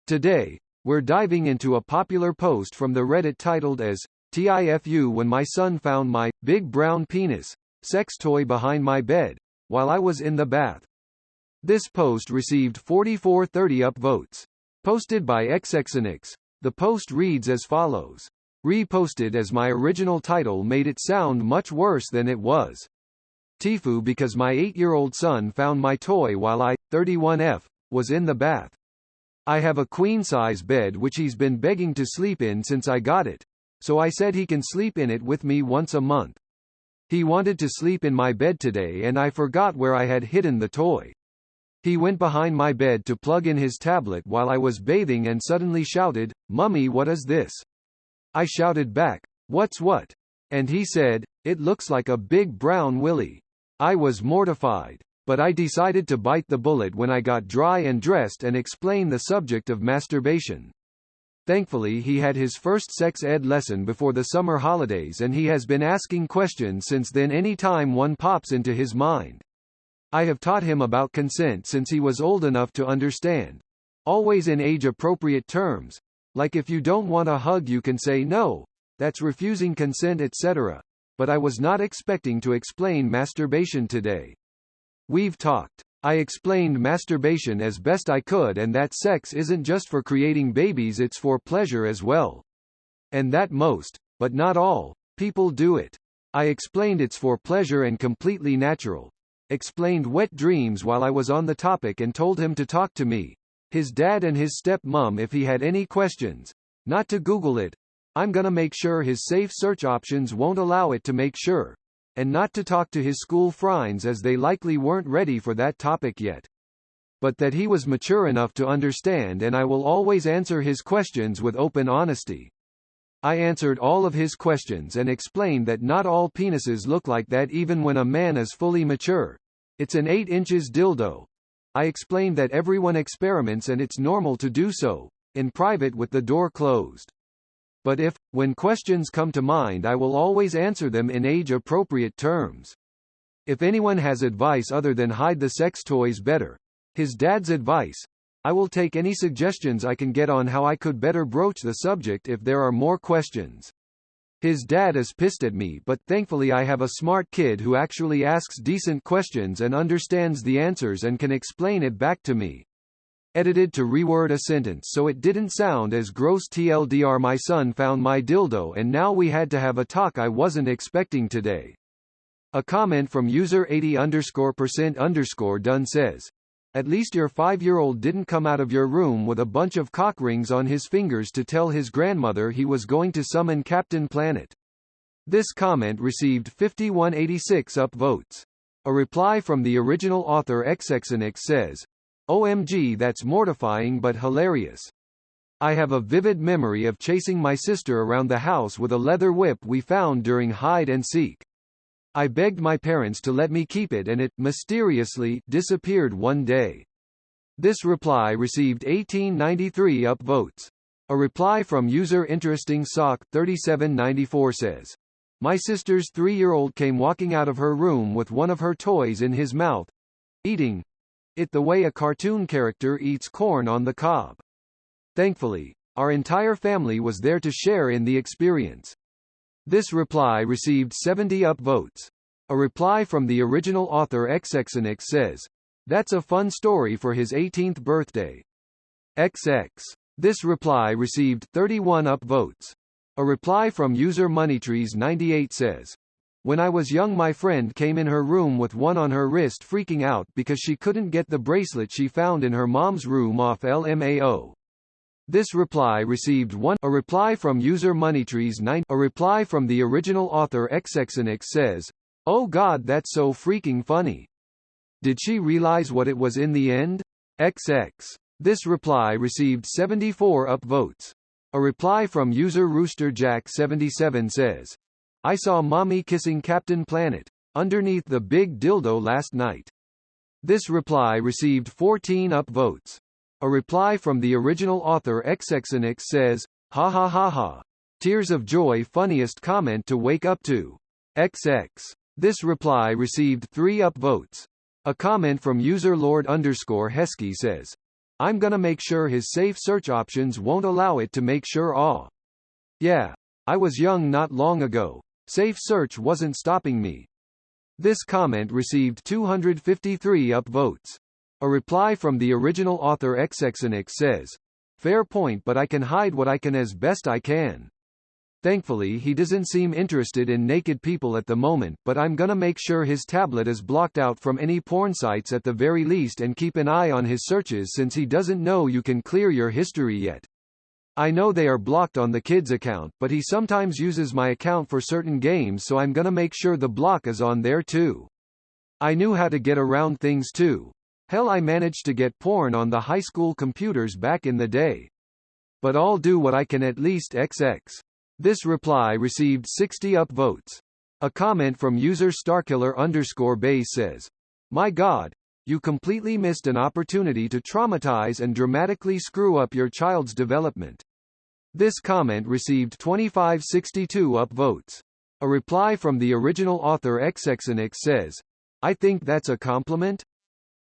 Today, we're diving into a popular post from the Reddit titled as TIFU when my son found my big brown penis sex toy behind my bed while I was in the bath. This post received 4430 upvotes. Posted by XXNX. The post reads as follows. Reposted as my original title made it sound much worse than it was. Tifu because my 8-year-old son found my toy while I, 31F, was in the bath. I have a queen-size bed which he's been begging to sleep in since I got it, so I said he can sleep in it with me once a month. He wanted to sleep in my bed today and I forgot where I had hidden the toy. He went behind my bed to plug in his tablet while I was bathing and suddenly shouted, "Mummy, what is this?" I shouted back, "What's what?" And he said, "It looks like a big brown willy." I was mortified, but I decided to bite the bullet when I got dry and dressed and explain the subject of masturbation. Thankfully he had his first sex ed lesson before the summer holidays and he has been asking questions since then any time one pops into his mind. I have taught him about consent since he was old enough to understand. Always in age-appropriate terms. Like if you don't want a hug you can say no, that's refusing consent etc. But I was not expecting to explain masturbation today. We've talked. I explained masturbation as best I could and that sex isn't just for creating babies, it's for pleasure as well. And that most, but not all, people do it. I explained it's for pleasure and completely natural. Explained wet dreams while I was on the topic and told him to talk to me, his dad and his step-mom if he had any questions. Not to Google it. I'm gonna make sure his safe search options won't allow it to make sure. And not to talk to his school friends as they likely weren't ready for that topic yet. But that he was mature enough to understand and I will always answer his questions with open honesty. I answered all of his questions and explained that not all penises look like that even when a man is fully mature. It's an 8 inches dildo. I explained that everyone experiments and it's normal to do so, in private with the door closed. But if, when questions come to mind I will always answer them in age-appropriate terms. If anyone has advice other than hide the sex toys better, his dad's advice, I will take any suggestions I can get on how I could better broach the subject if there are more questions. His dad is pissed at me but thankfully I have a smart kid who actually asks decent questions and understands the answers and can explain it back to me. Edited to reword a sentence so it didn't sound as gross. TLDR, my son found my dildo and now we had to have a talk I wasn't expecting today. A comment from user 80%_done says, "At least your 5-year-old didn't come out of your room with a bunch of cock rings on his fingers to tell his grandmother he was going to summon Captain Planet." This comment received 5186 upvotes. A reply from the original author XXNX says, "OMG, that's mortifying but hilarious. I have a vivid memory of chasing my sister around the house with a leather whip we found during hide and seek. I begged my parents to let me keep it and it, mysteriously, disappeared one day." This reply received 1893 upvotes. A reply from user Interesting Sock 3794 says, "My sister's 3-year-old came walking out of her room with one of her toys in his mouth, eating it the way a cartoon character eats corn on the cob. Thankfully, our entire family was there to share in the experience." This reply received 70 upvotes. A reply from the original author XXNX says, "That's a fun story for his 18th birthday. XX." This reply received 31 upvotes. A reply from user Moneytrees98 says, "When I was young my friend came in her room with one on her wrist freaking out because she couldn't get the bracelet she found in her mom's room off LMAO." This reply received 1. A reply from user Moneytrees9. A reply from the original author XXNX says, "Oh god, that's so freaking funny. Did she realize what it was in the end? XX." This reply received 74 upvotes. A reply from user RoosterJack77 says, "I saw mommy kissing Captain Planet underneath the big dildo last night." This reply received 14 upvotes. A reply from the original author XXNX says, "Ha ha ha ha. Tears of joy, funniest comment to wake up to. XX." This reply received 3 upvotes. A comment from user Lord_Hesky says, I'm gonna make sure his safe search options won't allow it to make sure Yeah. I was young not long ago. Safe search wasn't stopping me. This comment received 253 upvotes. A reply from the original author XXNX says, "Fair point, but I can hide what I can as best I can." Thankfully he doesn't seem interested in naked people at the moment, but I'm gonna make sure his tablet is blocked out from any porn sites at the very least and keep an eye on his searches since he doesn't know you can clear your history yet. I know they are blocked on the kid's account, but he sometimes uses my account for certain games, so I'm gonna make sure the block is on there too. I knew how to get around things too. Hell, I managed to get porn on the high school computers back in the day. But I'll do what I can at least XX. This reply received 60 upvotes. A comment from user Starkiller_Base says, "My God, you completely missed an opportunity to traumatize and dramatically screw up your child's development." This comment received 2562 upvotes. A reply from the original author XXNX says, "I think that's a compliment?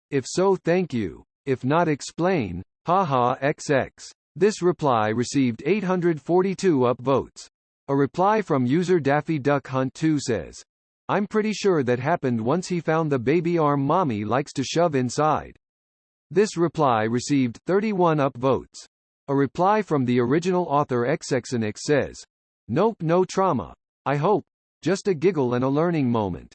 If so, thank you. If not, explain. Haha XX." This reply received 842 upvotes. A reply from user Daffy Duck Hunt 2 says, "I'm pretty sure that happened once he found the baby arm mommy likes to shove inside." This reply received 31 upvotes. A reply from the original author XXNX says, "Nope, no trauma. I hope. Just a giggle and a learning moment.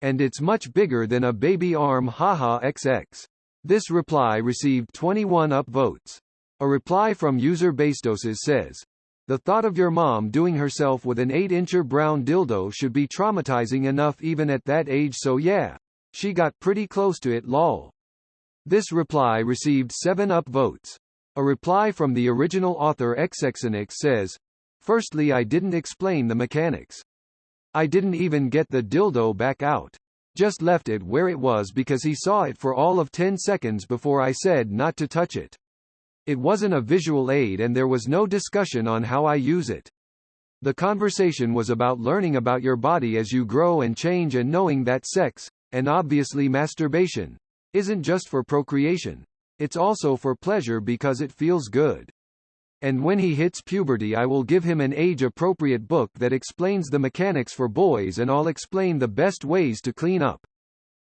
And it's much bigger than a baby arm, haha XX." This reply received 21 upvotes. A reply from user Bastoses says, "The thought of your mom doing herself with an 8-incher brown dildo should be traumatizing enough even at that age, so yeah. She got pretty close to it lol." This reply received 7 upvotes. A reply from the original author XXNX says, "Firstly, I didn't explain the mechanics. I didn't even get the dildo back out. Just left it where it was because he saw it for all of 10 seconds before I said not to touch it. It wasn't a visual aid and there was no discussion on how I use it. The conversation was about learning about your body as you grow and change and knowing that sex, and obviously masturbation, isn't just for procreation. It's also for pleasure because it feels good. And when he hits puberty, I will give him an age-appropriate book that explains the mechanics for boys, and I'll explain the best ways to clean up.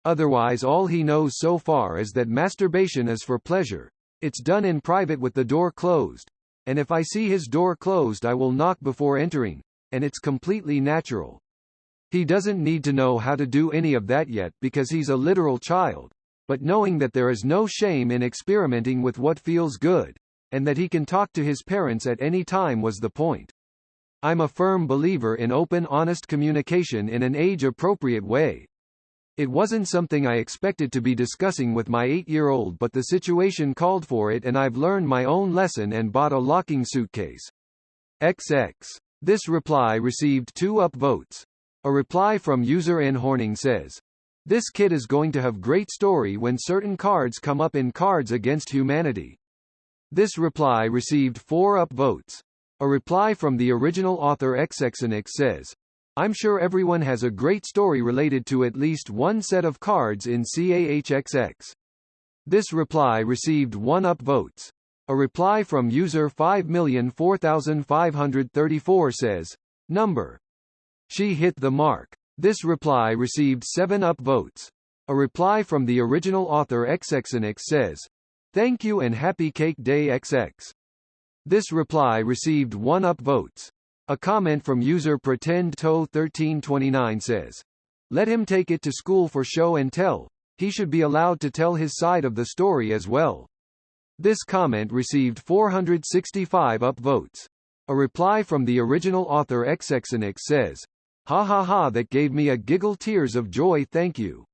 Otherwise, all he knows so far is that masturbation is for pleasure. It's done in private with the door closed. And if I see his door closed, I will knock before entering. And it's completely natural. He doesn't need to know how to do any of that yet because he's a literal child. But knowing that there is no shame in experimenting with what feels good, and that he can talk to his parents at any time was the point. I'm a firm believer in open, honest communication in an age-appropriate way. It wasn't something I expected to be discussing with my 8-year-old, but the situation called for it, and I've learned my own lesson and bought a locking suitcase. XX. This reply received 2 upvotes. A reply from user N Horning says, "This kid is going to have great story when certain cards come up in Cards Against Humanity." This reply received 4 upvotes. A reply from the original author XXNX says, "I'm sure everyone has a great story related to at least one set of cards in CAHXX." This reply received 1 upvotes. A reply from user 5,004,534 says, "Number. She hit the mark." This reply received 7 upvotes. A reply from the original author XXNX says, "Thank you and happy cake day XX." This reply received 1 upvotes. A comment from user PretendTo1329 says, "Let him take it to school for show and tell. He should be allowed to tell his side of the story as well." This comment received 465 upvotes. A reply from the original author XXNX says, "Ha ha ha, that gave me a giggle, tears of joy, thank you."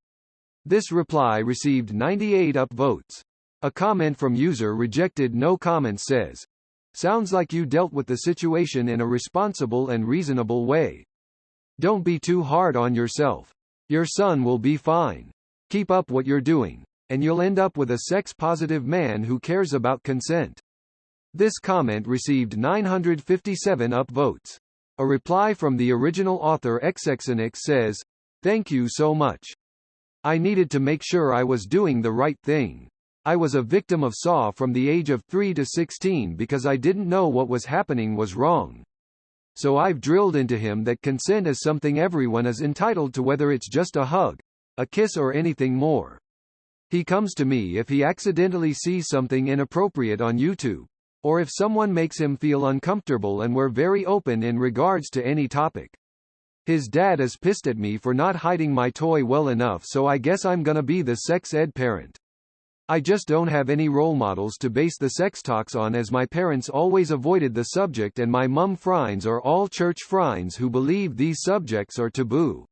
This reply received 98 upvotes. A comment from user Rejected No Comments says, "Sounds like you dealt with the situation in a responsible and reasonable way. Don't be too hard on yourself. Your son will be fine. Keep up what you're doing, and you'll end up with a sex-positive man who cares about consent." This comment received 957 upvotes. A reply from the original author XXNX says, "Thank you so much. I needed to make sure I was doing the right thing. I was a victim of SAW from the age of 3 to 16 because I didn't know what was happening was wrong. So I've drilled into him that consent is something everyone is entitled to, whether it's just a hug, a kiss or anything more. He comes to me if he accidentally sees something inappropriate on YouTube, or if someone makes him feel uncomfortable, and we're very open in regards to any topic. His dad is pissed at me for not hiding my toy well enough, so I guess I'm gonna be the sex ed parent. I just don't have any role models to base the sex talks on, as my parents always avoided the subject, and my mum friends are all church friends who believe these subjects are taboo.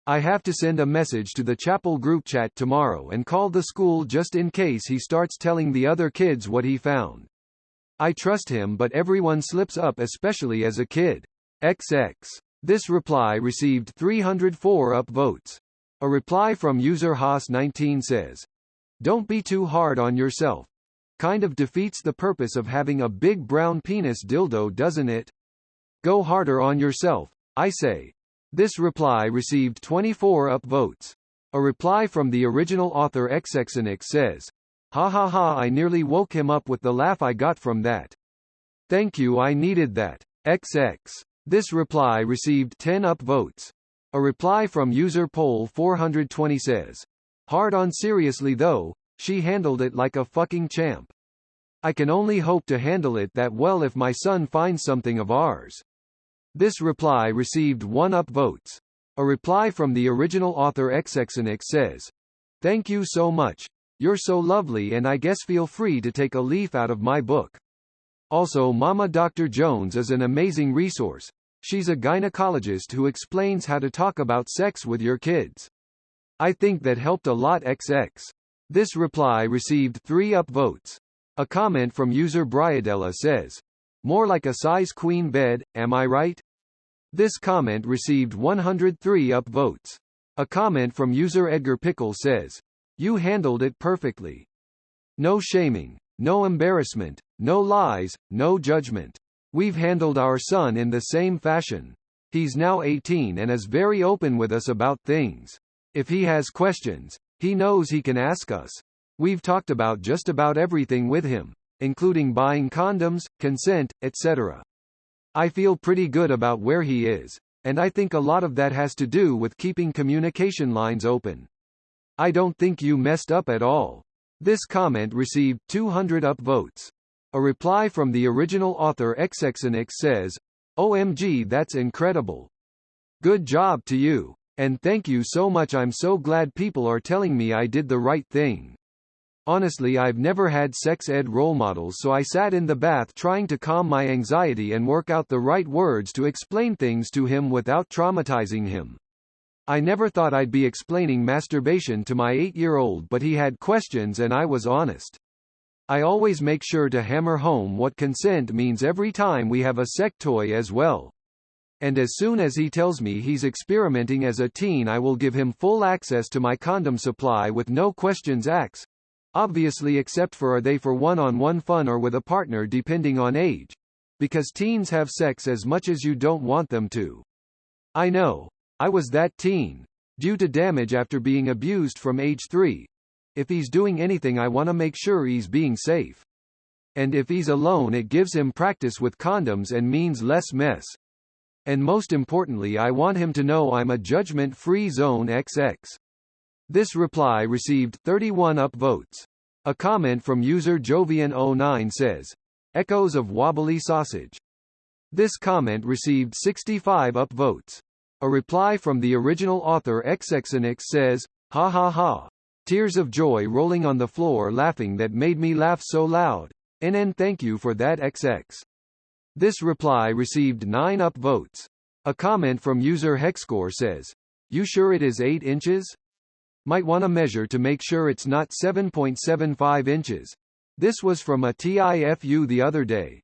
I have to send a message to the chapel group chat tomorrow and call the school just in case he starts telling the other kids what he found. I trust him, but everyone slips up, especially as a kid. XX. This reply received 304 upvotes. A reply from user Haas19 says, "Don't be too hard on yourself. Kind of defeats the purpose of having a big brown penis dildo, doesn't it? Go harder on yourself, I say." This reply received 24 upvotes. A reply from the original author XXNX says, "Ha ha ha, I nearly woke him up with the laugh I got from that. Thank you, I needed that. XX." This reply received 10 upvotes. A reply from user Poll420 says, "Hard on, seriously though, she handled it like a fucking champ. I can only hope to handle it that well if my son finds something of ours." This reply received 1 upvotes. A reply from the original author XXNX says, "Thank you so much. You're so lovely, and I guess feel free to take a leaf out of my book. Also, Mama Dr. Jones is an amazing resource. She's a gynecologist who explains how to talk about sex with your kids. I think that helped a lot XX." This reply received 3 upvotes. A comment from user Briadella says, "More like a size queen bed, am I right?" This comment received 103 upvotes. A comment from user Edgar Pickle says, "You handled it perfectly. No shaming, no embarrassment, no lies, no judgment. We've handled our son in the same fashion. He's now 18 and is very open with us about things. If he has questions, he knows he can ask us. We've talked about just about everything with him, including buying condoms, consent, etc. I feel pretty good about where he is, and I think a lot of that has to do with keeping communication lines open. I don't think you messed up at all." This comment received 200 upvotes. A reply from the original author XXNX says, "OMG, that's incredible. Good job to you. And thank you so much. I'm so glad people are telling me I did the right thing. Honestly, I've never had sex ed role models, so I sat in the bath trying to calm my anxiety and work out the right words to explain things to him without traumatizing him. I never thought I'd be explaining masturbation to my 8-year-old, but he had questions and I was honest. I always make sure to hammer home what consent means every time we have a sex toy as well. And as soon as he tells me he's experimenting as a teen, I will give him full access to my condom supply with no questions asked. Obviously, except for are they for one-on-one fun or with a partner depending on age. Because teens have sex as much as you don't want them to. I know. I was that teen. Due to damage after being abused from age 3. If he's doing anything, I want to make sure he's being safe. And if he's alone, it gives him practice with condoms and means less mess. And most importantly, I want him to know I'm a judgment-free zone XX." This reply received 31 upvotes. A comment from user Jovian09 says, "Echoes of wobbly sausage." This comment received 65 upvotes. A reply from the original author XXNX says, "Ha ha ha. Tears of joy rolling on the floor laughing, that made me laugh so loud. NN, thank you for that XX." This reply received 9 upvotes. A comment from user Hexcore says, "You sure it is 8 inches? Might want to measure to make sure it's not 7.75 inches. This was from a TIFU the other day."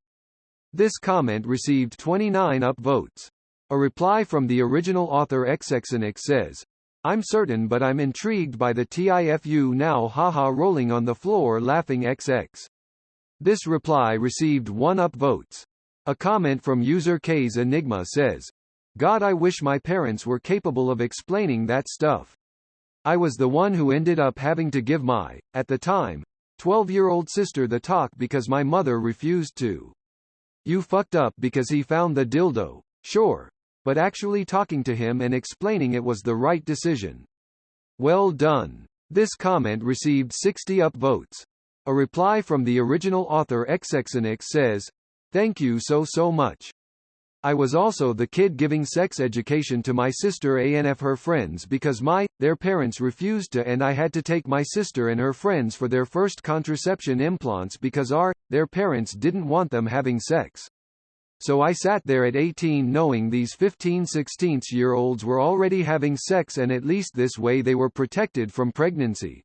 This comment received 29 upvotes. A reply from the original author XXNX says, "I'm certain, but I'm intrigued by the TIFU now, haha, rolling on the floor laughing XX." This reply received 1 upvotes. A comment from user K's Enigma says, "God, I wish my parents were capable of explaining that stuff. I was the one who ended up having to give my, at the time, 12-year-old sister the talk because my mother refused to. You fucked up because he found the dildo, sure. But actually talking to him and explaining it was the right decision. Well done. This comment received 60 upvotes. A reply from the original author Xxenix says, "Thank you so much. I was also the kid giving sex education to my sister and her friends because their parents refused to, and I had to take my sister and her friends for their first contraception implants because their parents didn't want them having sex. So I sat there at 18 knowing these 15-16-year-olds were already having sex, and at least this way they were protected from pregnancy.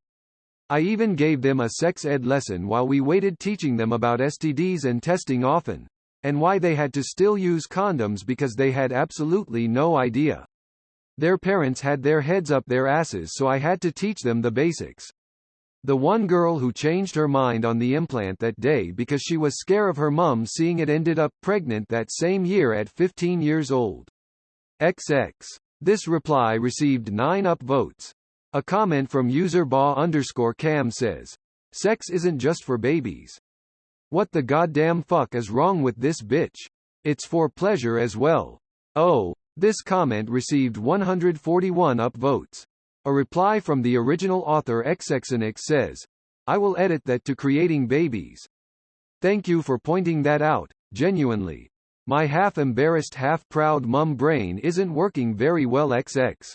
I even gave them a sex ed lesson while we waited, teaching them about STDs and testing often. And why they had to still use condoms because they had absolutely no idea. Their parents had their heads up their asses, so I had to teach them the basics. The one girl who changed her mind on the implant that day because she was scared of her mum seeing it ended up pregnant that same year at 15 years old. XX. This reply received 9 upvotes. A comment from user ba_cam says, "Sex isn't just for babies. What the goddamn fuck is wrong with this bitch? It's for pleasure as well." Oh. This comment received 141 upvotes. A reply from the original author Xxenix says, "I will edit that to creating babies. Thank you for pointing that out, genuinely. My half-embarrassed half-proud mum brain isn't working very well XX."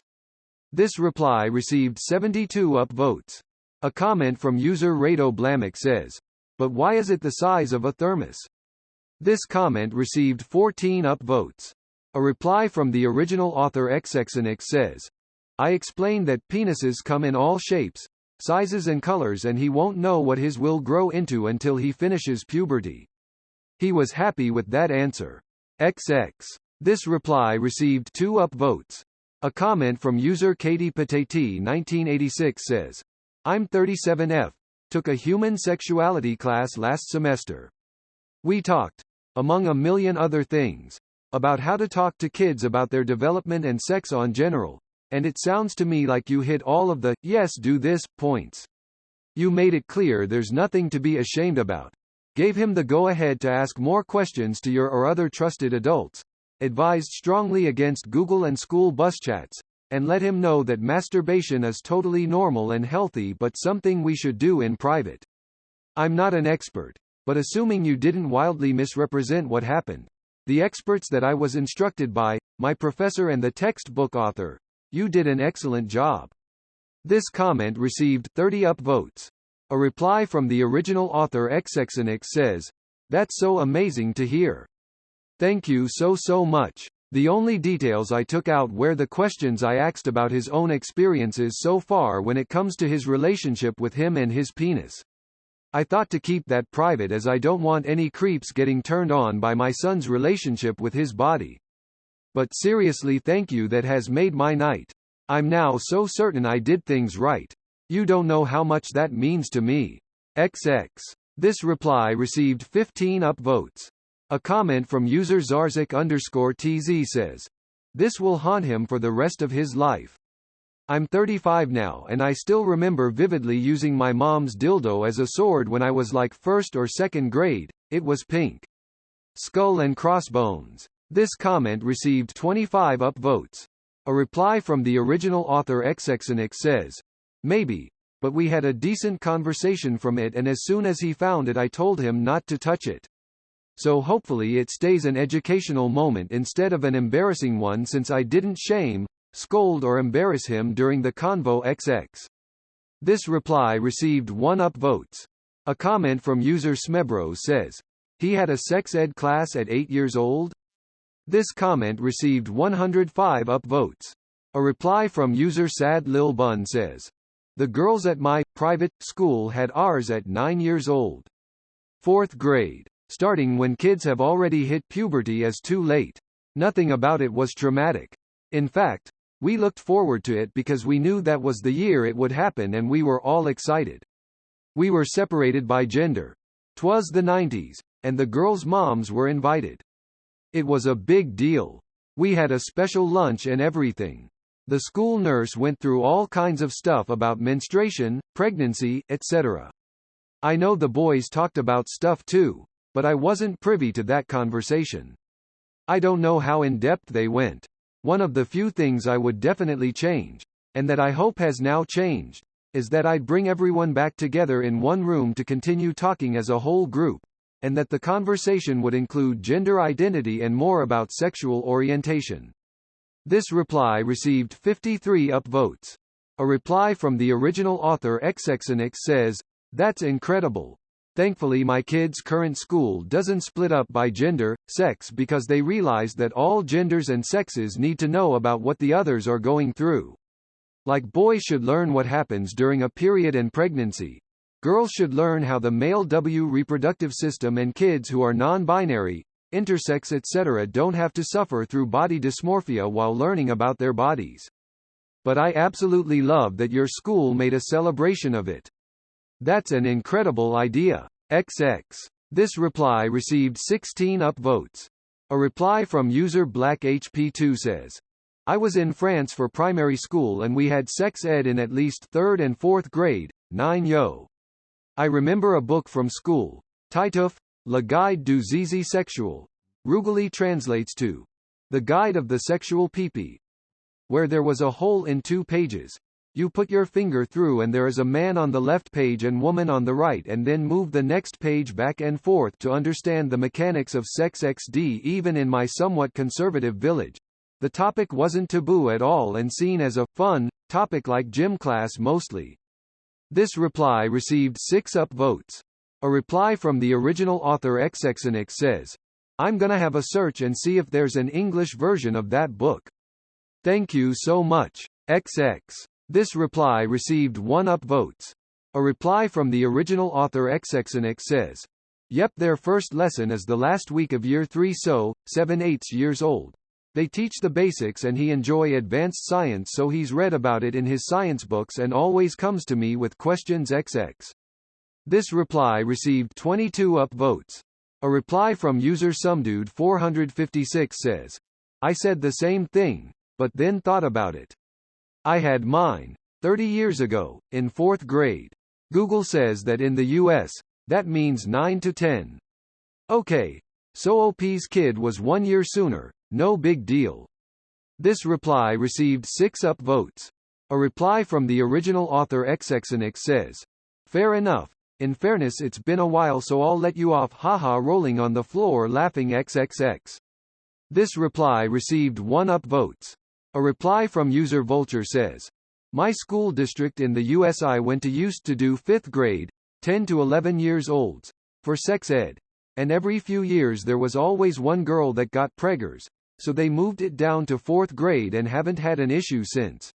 This reply received 72 upvotes. A comment from user Rado Blamic says, "But why is it the size of a thermos?" This comment received 14 upvotes. A reply from the original author Xxenix says, "I explained that penises come in all shapes, sizes and colors, and he won't know what his will grow into until he finishes puberty." He was happy with that answer. XX. This reply received 2 upvotes. A comment from user Katie Patati 1986 says, "I'm 37F. Took a human sexuality class last semester. We talked, among a million other things, about how to talk to kids about their development and sex on general, and it sounds to me like you hit all of the 'yes, do this' points. You made it clear there's nothing to be ashamed about. Gave him the go-ahead to ask more questions to your or other trusted adults, advised strongly against Google and school bus chats, and let him know that masturbation is totally normal and healthy but something we should do in private. I'm not an expert, but assuming you didn't wildly misrepresent what happened, the experts that I was instructed by, my professor and the textbook author, you did an excellent job." This comment received 30 upvotes. A reply from the original author Xxenix says, "That's so amazing to hear. Thank you so much. The only details I took out were the questions I asked about his own experiences so far when it comes to his relationship with him and his penis. I thought to keep that private as I don't want any creeps getting turned on by my son's relationship with his body. But seriously, thank you, that has made my night. I'm now so certain I did things right. You don't know how much that means to me. XX. This reply received 15 upvotes. A comment from user Zarzik_TZ says, "This will haunt him for the rest of his life. I'm 35 now and I still remember vividly using my mom's dildo as a sword when I was like 1st or 2nd grade, it was pink. Skull and crossbones." This comment received 25 upvotes. A reply from the original author Xxenix says, "Maybe, but we had a decent conversation from it, and as soon as he found it I told him not to touch it. So hopefully it stays an educational moment instead of an embarrassing one, since I didn't shame, scold or embarrass him during the convo XX." This reply received 1 upvotes. A comment from user Smebro says, "He had a sex ed class at 8 years old?" This comment received 105 upvotes. A reply from user Sad Lil Bun says, "The girls at my private school had ours at 9 years old. 4th grade. Starting when kids have already hit puberty is too late. Nothing about it was traumatic. In fact, we looked forward to it because we knew that was the year it would happen and we were all excited. We were separated by gender. 'Twas the 90s, and the girls' moms were invited. It was a big deal. We had a special lunch and everything. The school nurse went through all kinds of stuff about menstruation, pregnancy, etc. I know the boys talked about stuff too, but I wasn't privy to that conversation. I don't know how in-depth they went. One of the few things I would definitely change, and that I hope has now changed, is that I'd bring everyone back together in one room to continue talking as a whole group, and that the conversation would include gender identity and more about sexual orientation. This reply received 53 upvotes. A reply from the original author XXNX says, "That's incredible. Thankfully my kids' current school doesn't split up by gender, sex because they realize that all genders and sexes need to know about what the others are going through. Like boys should learn what happens during a period and pregnancy. Girls should learn how the male reproductive system and kids who are non-binary, intersex etc. don't have to suffer through body dysmorphia while learning about their bodies. But I absolutely love that your school made a celebration of it. That's an incredible idea. XX." This reply received 16 upvotes. A reply from user BlackHP2 says, "I was in France for primary school and we had sex ed in at least 3rd and 4th grade, 9 yo. I remember a book from school, Titeuf, Le Guide du Zizi Sexuel. Rugally translates to, The Guide of the Sexual Peepee, where there was a hole in 2 pages. You put your finger through and there is a man on the left page and woman on the right and then move the next page back and forth to understand the mechanics of sex XD. Even in my somewhat conservative village, the topic wasn't taboo at all and seen as a fun topic like gym class mostly." This reply received 6 upvotes. A reply from the original author XXNX says, "I'm gonna have a search and see if there's an English version of that book. Thank you so much. XX." This reply received 1 upvotes. A reply from the original author XXNX says, "Yep, their first lesson is the last week of year 3 so, 7/8 years old. They teach the basics and he enjoy advanced science so he's read about it in his science books and always comes to me with questions XX." This reply received 22 upvotes. A reply from user Sumdude456 says, "I said the same thing, but then thought about it. I had mine 30 years ago, in 4th grade. Google says that in the US, that means 9 to 10. Okay. So OP's kid was 1 year sooner, no big deal." This reply received 6 upvotes. A reply from the original author XXNX says, "Fair enough. In fairness it's been a while so I'll let you off haha rolling on the floor laughing XXX." This reply received 1 upvotes. A reply from user Vulture says, "My school district in the USI went to used to do 5th grade, 10 to 11 years olds, for sex ed. And every few years there was always one girl that got preggers, so they moved it down to 4th grade and haven't had an issue since.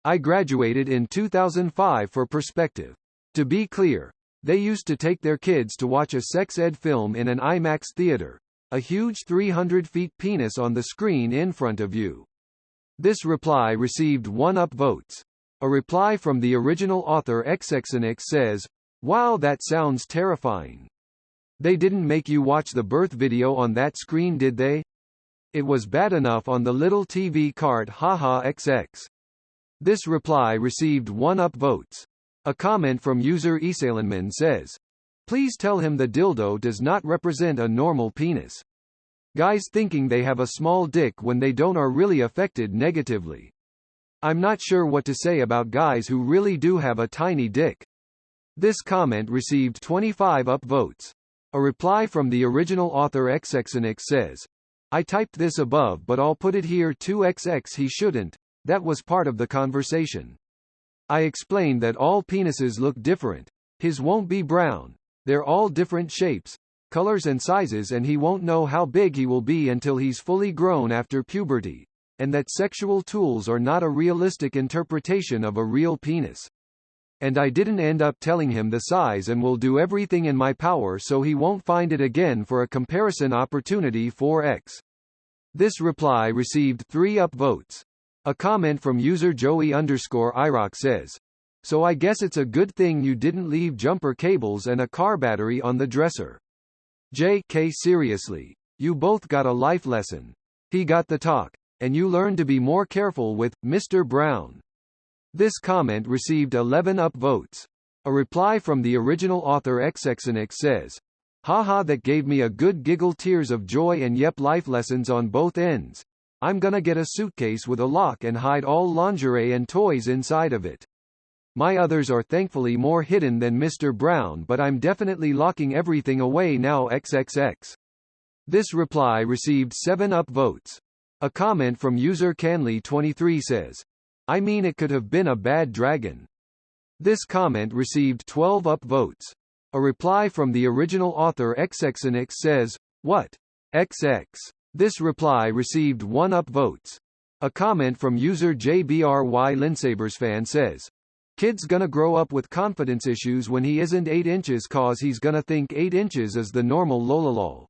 I graduated in 2005 for perspective. To be clear, they used to take their kids to watch a sex ed film in an IMAX theater, a huge 300 feet penis on the screen in front of you." This reply received 1 upvotes. A reply from the original author XXNX says, "Wow, that sounds terrifying. They didn't make you watch the birth video on that screen, did they? It was bad enough on the little TV cart haha XX." This reply received 1 upvotes. A comment from user Esalenman says, "Please tell him the dildo does not represent a normal penis. Guys thinking they have a small dick when they don't are really affected negatively. I'm not sure what to say about guys who really do have a tiny dick." This comment received 25 upvotes. A reply from the original author XXNX says, "I typed this above but I'll put it here 2xx he shouldn't, that was part of the conversation. I explained that all penises look different. His won't be brown. They're all different shapes, colors and sizes and he won't know how big he will be until he's fully grown after puberty, and that sexual tools are not a realistic interpretation of a real penis. And I didn't end up telling him the size and will do everything in my power so he won't find it again for a comparison opportunity 4x." This reply received 3 upvotes. A comment from user Joey_Iraq says, "So I guess it's a good thing you didn't leave jumper cables and a car battery on the dresser. JK seriously. You both got a life lesson. He got the talk. And you learned to be more careful with Mr. Brown." This comment received 11 upvotes. A reply from the original author XXNX says, "Haha, that gave me a good giggle, tears of joy, and yep, life lessons on both ends. I'm gonna get a suitcase with a lock and hide all lingerie and toys inside of it. My others are thankfully more hidden than Mr. Brown, but I'm definitely locking everything away now XXX." This reply received 7 upvotes. A comment from user Canley23 says, "I mean, it could have been a bad dragon." This comment received 12 upvotes. A reply from the original author XXNX says, "What? XX?" This reply received 1 upvotes. A comment from user JBRY Linsabersfan says, "Kid's gonna grow up with confidence issues when he isn't 8 inches cause he's gonna think 8 inches is the normal lololol."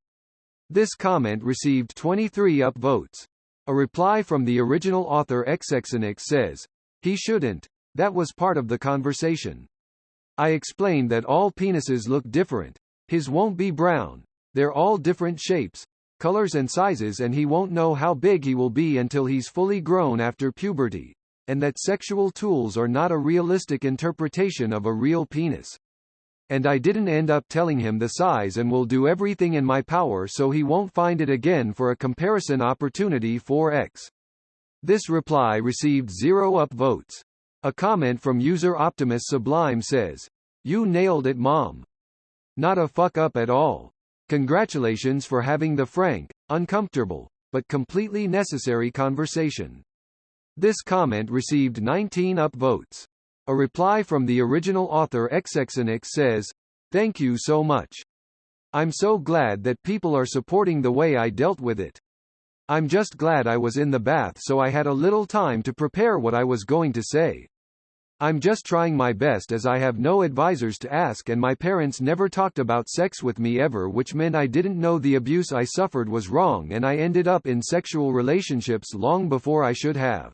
This comment received 23 upvotes. A reply from the original author XXNX says, "He shouldn't. That was part of the conversation. I explained that all penises look different. His won't be brown. They're all different shapes, colors and sizes, and he won't know how big he will be until he's fully grown after puberty. And that sexual tools are not a realistic interpretation of a real penis. And I didn't end up telling him the size and will do everything in my power so he won't find it again for a comparison opportunity for X." This reply received 0 upvotes. A comment from user Optimus Sublime says, "You nailed it, Mom. Not a fuck up at all. Congratulations for having the frank, uncomfortable, but completely necessary conversation." This comment received 19 upvotes. A reply from the original author XXNX says, "Thank you so much. I'm so glad that people are supporting the way I dealt with it. I'm just glad I was in the bath so I had a little time to prepare what I was going to say. I'm just trying my best as I have no advisors to ask and my parents never talked about sex with me ever, which meant I didn't know the abuse I suffered was wrong and I ended up in sexual relationships long before I should have.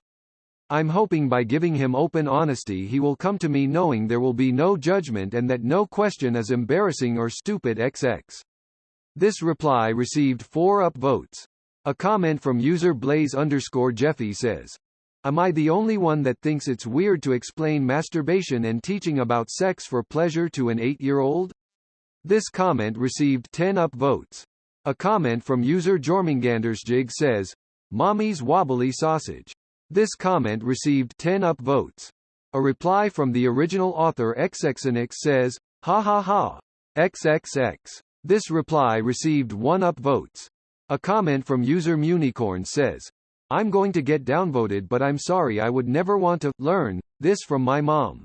I'm hoping by giving him open honesty he will come to me knowing there will be no judgment and that no question is embarrassing or stupid XX." This reply received 4 upvotes. A comment from user Blaze_Jeffy says, "Am I the only one that thinks it's weird to explain masturbation and teaching about sex for pleasure to an 8-year-old?" This comment received 10 upvotes. A comment from user Jormingandersjig says, "Mommy's wobbly sausage." This comment received 10 upvotes. A reply from the original author XXNX says, "Ha ha ha. XXX." This reply received 1 upvotes. A comment from user Municorn says, "I'm going to get downvoted but I'm sorry, I would never want to learn this from my mom.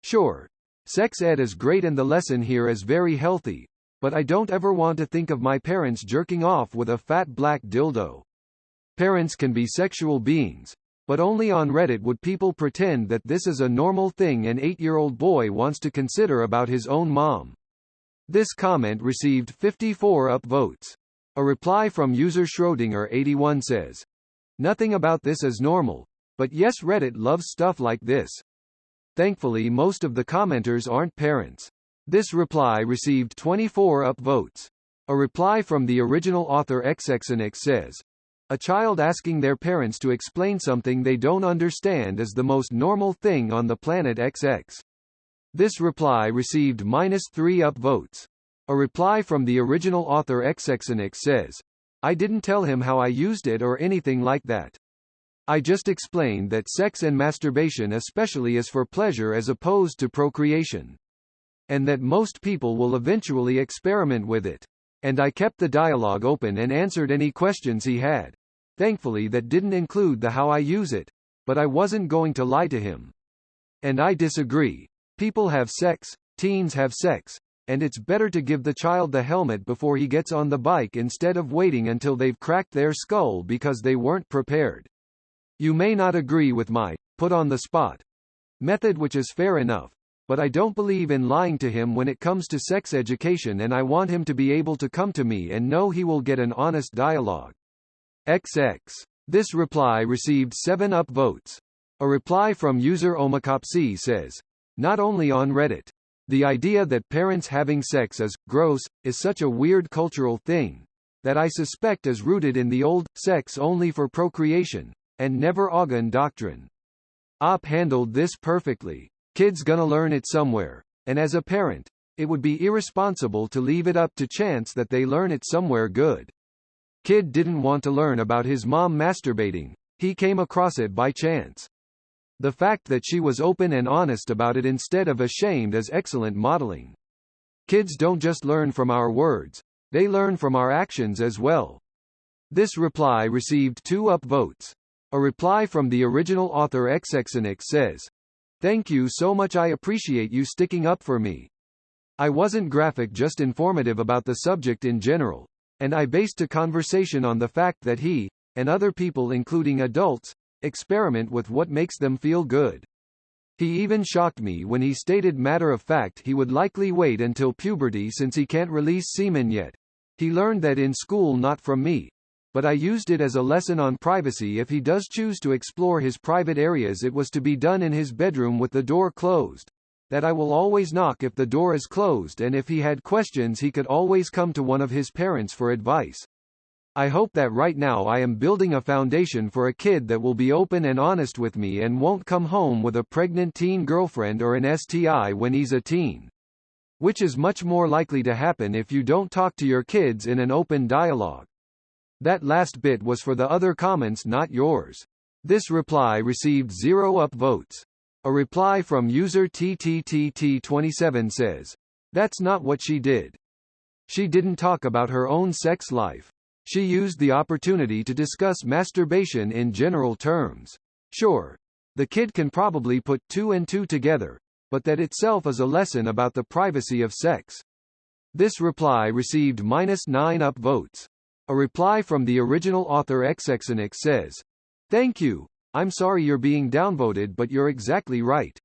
Sure, sex ed is great and the lesson here is very healthy, but I don't ever want to think of my parents jerking off with a fat black dildo. Parents can be sexual beings, but only on Reddit would people pretend that this is a normal thing an 8-year-old boy wants to consider about his own mom." This comment received 54 upvotes. A reply from user Schrodinger81 says, "Nothing about this is normal, but yes, Reddit loves stuff like this." Thankfully most of the commenters aren't parents. This reply received 24 upvotes. A reply from the original author XXNX says, "A child asking their parents to explain something they don't understand is the most normal thing on the planet XX." This reply received -3 upvotes. A reply from the original author XXNX says, "I didn't tell him how I used it or anything like that. I just explained that sex and masturbation especially is for pleasure as opposed to procreation. And that most people will eventually experiment with it. And I kept the dialogue open and answered any questions he had. Thankfully that didn't include the how I use it, but I wasn't going to lie to him. And I disagree. People have sex, teens have sex, and it's better to give the child the helmet before he gets on the bike instead of waiting until they've cracked their skull because they weren't prepared. You may not agree with my put on the spot method, which is fair enough, but I don't believe in lying to him when it comes to sex education, and I want him to be able to come to me and know he will get an honest dialogue. XX." This reply received 7 upvotes. A reply from user Omakopsi says, "Not only on Reddit. The idea that parents having sex is gross is such a weird cultural thing that I suspect is rooted in the old sex only for procreation and never organ doctrine. Op handled this perfectly. Kid's gonna learn it somewhere. and as a parent, it would be irresponsible to leave it up to chance that they learn it somewhere good. Kid didn't want to learn about his mom masturbating, he came across it by chance. The fact that she was open and honest about it instead of ashamed is excellent modeling. Kids don't just learn from our words, they learn from our actions as well. This reply received 2 upvotes. A reply from the original author XXNX says, "Thank you so much, I appreciate you sticking up for me. I wasn't graphic, just informative about the subject in general, and I based a conversation on the fact that he, and other people including adults, experiment with what makes them feel good. He even shocked me when he stated matter of fact he would likely wait until puberty since he can't release semen yet. He learned that in school, not from me. But I used it as a lesson on privacy. If he does choose to explore his private areas, it was to be done in his bedroom with the door closed. That I will always knock if the door is closed, and if he had questions he could always come to one of his parents for advice. I hope that right now I am building a foundation for a kid that will be open and honest with me and won't come home with a pregnant teen girlfriend or an STI when he's a teen. Which is much more likely to happen if you don't talk to your kids in an open dialogue." That last bit was for the other comments, not yours. This reply received 0 upvotes. A reply from user TTTT27 says, "That's not what she did. She didn't talk about her own sex life. She used the opportunity to discuss masturbation in general terms. Sure, the kid can probably put 2 and 2 together, but that itself is a lesson about the privacy of sex." This reply received -9 upvotes. A reply from the original author XXNX says, "Thank you. I'm sorry you're being downvoted, but you're exactly right.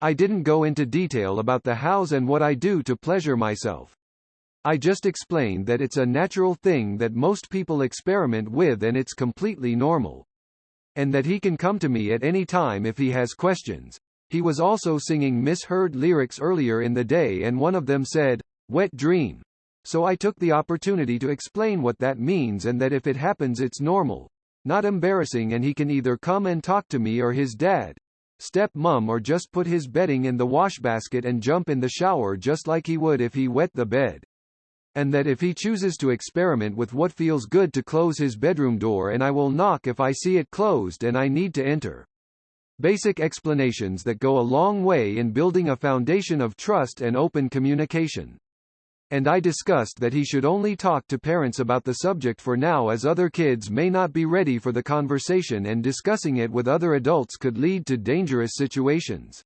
I didn't go into detail about the hows and what I do to pleasure myself. I just explained that it's a natural thing that most people experiment with and it's completely normal. And that he can come to me at any time if he has questions." He was also singing misheard lyrics earlier in the day, and one of them said, "Wet dream." So I took the opportunity to explain what that means and that if it happens it's normal, not embarrassing, and he can either come and talk to me or his dad, step-mom, or just put his bedding in the wash basket and jump in the shower just like he would if he wet the bed. And that if he chooses to experiment with what feels good, to close his bedroom door, and I will knock if I see it closed and I need to enter. Basic explanations that go a long way in building a foundation of trust and open communication. And I discussed that he should only talk to parents about the subject for now, as other kids may not be ready for the conversation, and discussing it with other adults could lead to dangerous situations.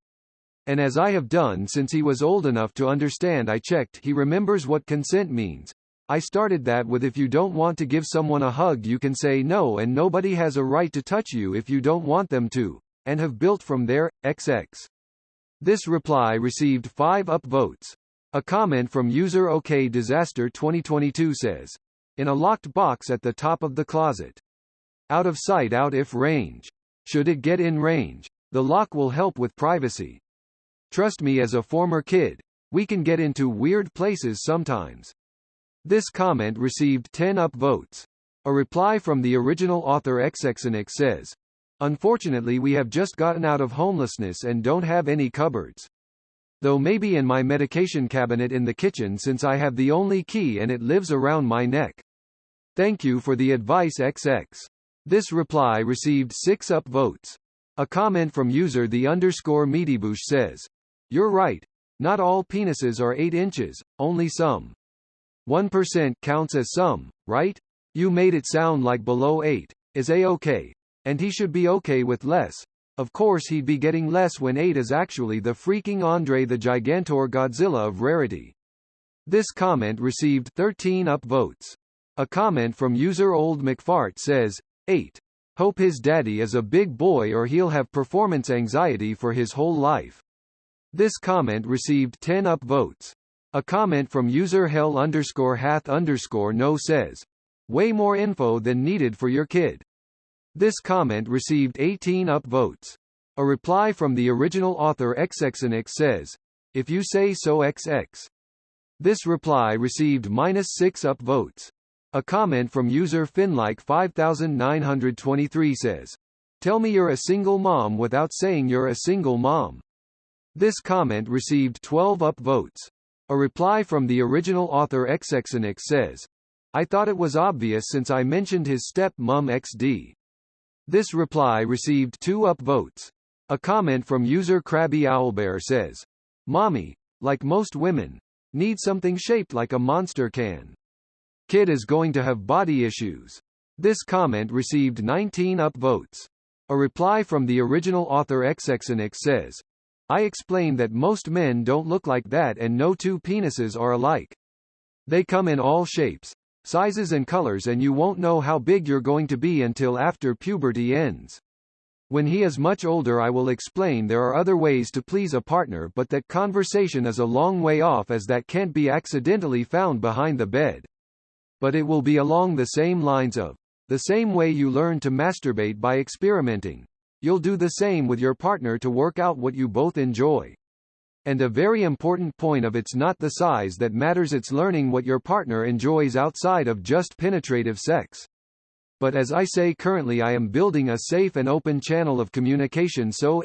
And as I have done since he was old enough to understand, I checked he remembers what consent means. I started that with, if you don't want to give someone a hug you can say no, and nobody has a right to touch you if you don't want them to, and have built from there. XX. This reply received 5 upvotes. A comment from user OK Disaster 2022 says, "In a locked box at the top of the closet. Out of sight, out if range. Should it get in range, the lock will help with privacy. Trust me, as a former kid, we can get into weird places sometimes." This comment received 10 upvotes. A reply from the original author XXNX says, "Unfortunately we have just gotten out of homelessness and don't have any cupboards. Though maybe in my medication cabinet in the kitchen, since I have the only key and it lives around my neck. Thank you for the advice XX." This reply received 6 upvotes. A comment from user _meatybush says, "You're right. Not all penises are 8 inches, only some. 1% counts as some, right? You made it sound like below 8 is A-okay. And he should be okay with less. Of course he'd be getting less when 8 is actually the freaking Andre the Gigantor Godzilla of rarity." This comment received 13 upvotes. A comment from user Old McFart says, 8. Hope his daddy is a big boy or he'll have performance anxiety for his whole life. This comment received 10 upvotes. A comment from user hell_hath_no says, "Way more info than needed for your kid." This comment received 18 upvotes. A reply from the original author XXNX says, "If you say so XX." This reply received -6 upvotes. A comment from user Finlike5923 says, "Tell me you're a single mom without saying you're a single mom." This comment received 12 upvotes. A reply from the original author XXNX says, I thought it was obvious since I mentioned his step-mom XD. This reply received 2 upvotes. A comment from user Krabby Owlbear says, Mommy, like most women, need something shaped like a monster can. Kid is going to have body issues. This comment received 19 upvotes. A reply from the original author XXNX says, I explained that most men don't look like that and no two penises are alike. They come in all shapes, sizes and colors and you won't know how big you're going to be until after puberty ends. When he is much older I will explain there are other ways to please a partner but that conversation is a long way off as that can't be accidentally found behind the bed. But it will be along the same lines of, the same way you learn to masturbate by experimenting. You'll do the same with your partner to work out what you both enjoy. And a very important point of it's not the size that matters, it's learning what your partner enjoys outside of just penetrative sex. But as I say currently I am building a safe and open channel of communication so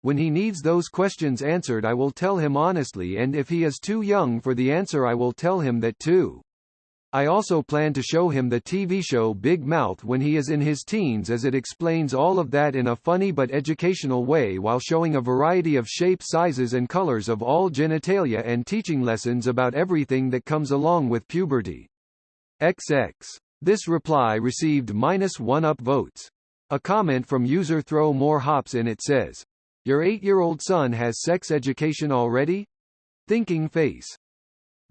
when he needs those questions answered I will tell him honestly and if he is too young for the answer I will tell him that too. I also plan to show him the TV show Big Mouth when he is in his teens as it explains all of that in a funny but educational way while showing a variety of shapes, sizes and colors of all genitalia and teaching lessons about everything that comes along with puberty. XX. This reply received -1 upvotes. A comment from user Throw More Hops in it says, Your 8-year-old son has sex education already? Thinking face.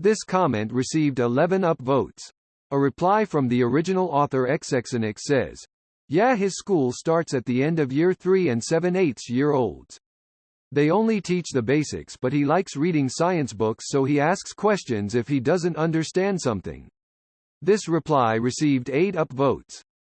This comment received 11 upvotes. A reply from the original author XXNX says, Yeah, his school starts at the end of year 3 and 7/8-year-olds. They only teach the basics but he likes reading science books so he asks questions if he doesn't understand something. This reply received 8 upvotes.